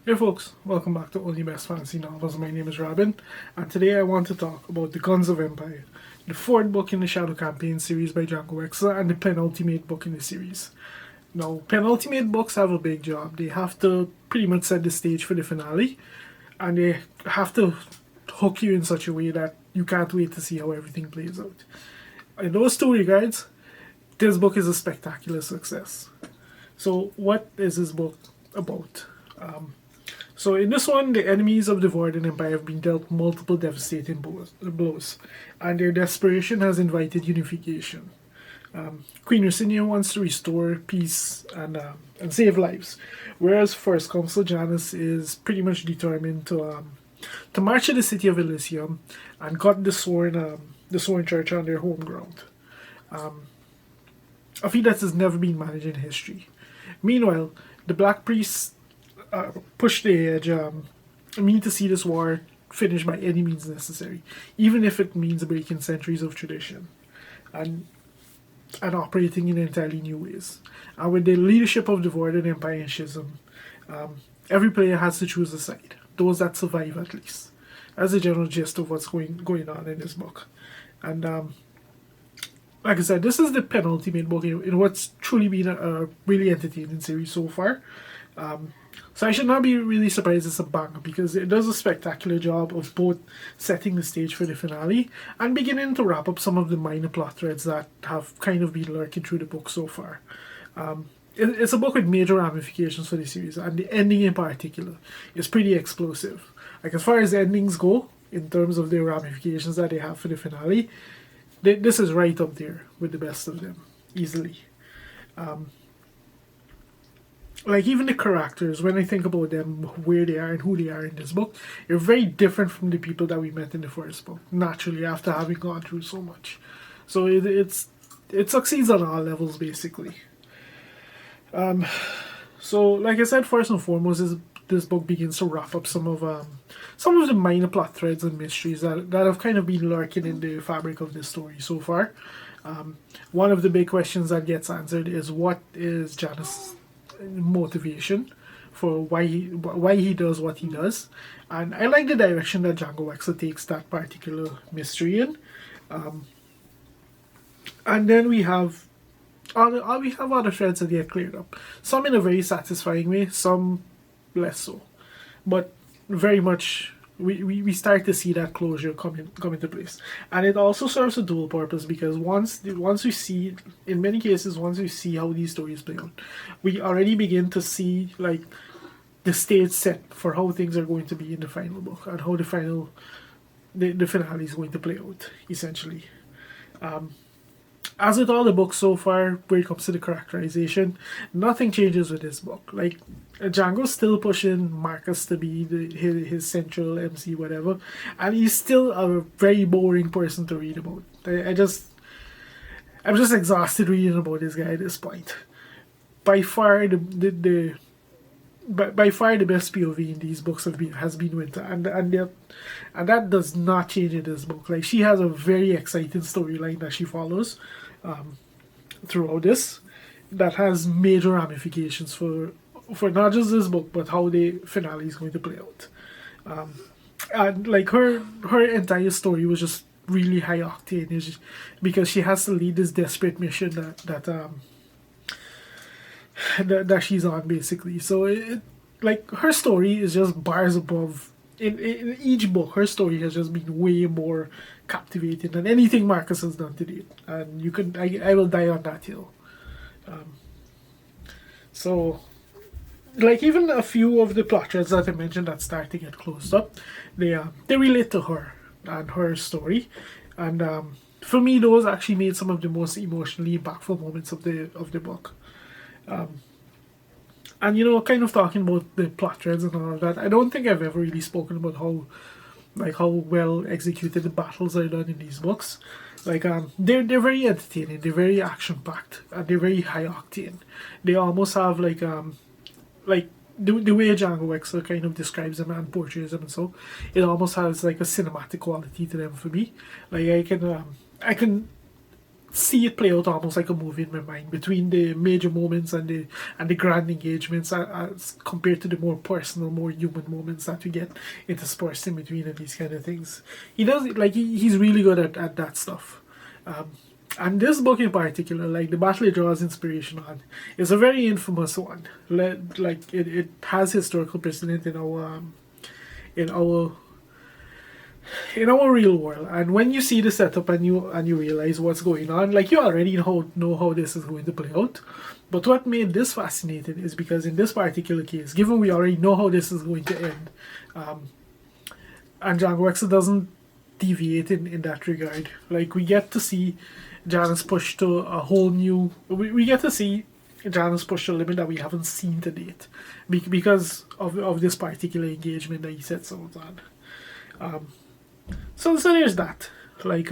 Hey folks, welcome back to Only Best Fantasy Novels. My name is Robin, and today I want to talk about The Guns of Empire, the fourth book in the Shadow Campaign series by Django Wexler, and the penultimate book in the series. Now, penultimate books have a big job. They have to pretty much set the stage for the finale, and they have to hook you in such a way that you can't wait to see how everything plays out. In those two regards, this book is a spectacular success. So, what is this book about? So in this one, the enemies of the Vordan Empire have been dealt multiple devastating blows, and their desperation has invited unification. Queen Ricinia wants to restore peace and save lives, whereas First Consul Janus is pretty much determined to march to the city of Elysium and cut the Sworn Church on their home ground. A feat that has never been managed in history. Meanwhile, the Black Priests push the edge, mean to see this war finished by any means necessary, even if it means breaking centuries of tradition and operating in entirely new ways. And with the leadership of the Vordan Empire and Schism, every player has to choose a side, those that survive at least. That's the general gist of what's going on in this book. And like I said, this is the penultimate book in what's truly been a really entertaining series so far. So I should not be really surprised it's a banger, because it does a spectacular job of both setting the stage for the finale and beginning to wrap up some of the minor plot threads that have kind of been lurking through the book so far. It's a book with major ramifications for the series, and the ending in particular is pretty explosive. Like, as far as endings go, in terms of the ramifications that they have for the finale, this is right up there with the best of them, easily. Like, even the characters, when I think about them, where they are and who they are in this book, they're very different from the people that we met in the first book, naturally, after having gone through so much. So it succeeds on all levels, basically. So, like I said, first and foremost, this book begins to wrap up some of the minor plot threads and mysteries that have kind of been lurking in the fabric of this story so far. One of the big questions that gets answered is, what is Janus' motivation for why he does what he does? And I like the direction that Django Wexler takes that particular mystery in. And then we have other threads that get cleared up, some in a very satisfying way, some less so, but very much we start to see that closure come into place. And it also serves a dual purpose, because once we see, in many cases, once we see how these stories play out, we already begin to see, like, the stage set for how things are going to be in the final book, and how the finale is going to play out, essentially. As with all the books so far, when it comes to the characterization, nothing changes with this book. Like, Django's still pushing Marcus to be his central MC, whatever, and he's still a very boring person to read about. I'm just exhausted reading about this guy at this point. By far the best POV in these books has been Winter, and that does not change in this book. Like, she has a very exciting storyline that she follows throughout this, that has major ramifications for not just this book, but how the finale is going to play out. And like, her entire story was just really high octane, because she has to lead this desperate mission that she's on, basically. So like, her story is just bars above. In each book, her story has just been way more captivating than anything Marcus has done to date, and I will die on that hill. So, like, even a few of the plot threads that I mentioned that start to get closed up, they relate to her and her story, and for me, those actually made some of the most emotionally impactful moments of the book. And, kind of talking about the plot threads and all of that, I don't think I've ever really spoken about how well executed the battles are done in these books. Like, they're very entertaining, they're very action packed, and they're very high octane. They almost have like the way Django Wexler kind of describes them and portrays them, and so it almost has like a cinematic quality to them for me. Like, I can see it play out almost like a movie in my mind, between the major moments and the grand engagements, as compared to the more personal, more human moments that we get interspersed in between and these kind of things. He does it like he's really good at that stuff. And this book in particular, like the battle it draws inspiration on, is a very infamous one. Like it has historical precedent in our in our in our real world. And when you see the setup and you realize what's going on, like you already know how this is going to play out. But what made this fascinating is because in this particular case, given we already know how this is going to end, and Django Wexler doesn't deviate in that regard. Like we get to see Janice push to a whole new. We get to see Janice push a limit that we haven't seen to date, because of this particular engagement that he sets out on. So there's that. Like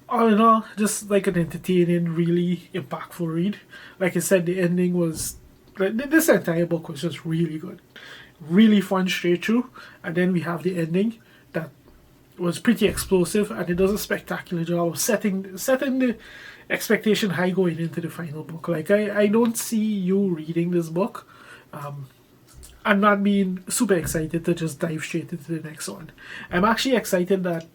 all in all, just like an entertaining, really impactful read. Like I said, the ending was like this entire book was just really good, really fun straight through, and then we have the ending that was pretty explosive, and it does a spectacular job of setting the expectation high going into the final book. Like I don't see you reading this book and not being super excited to just dive straight into the next one. I'm actually excited that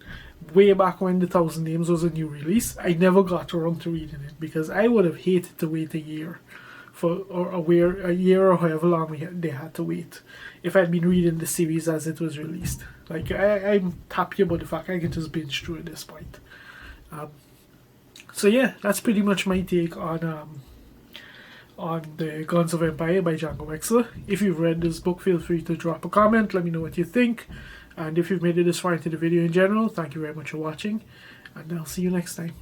way back when The Thousand Names was a new release, I never got around to reading it, because I would have hated to wait a year or a year or however long they had to wait if I'd been reading the series as it was released. Like I'm happy about the fact I can just binge through at this point. So yeah, that's pretty much my take on the Guns of Empire by Django Wexler. If you've read this book, feel free to drop a comment, let me know what you think. And if you've made it this far into the video in general, thank you very much for watching, and I'll see you next time.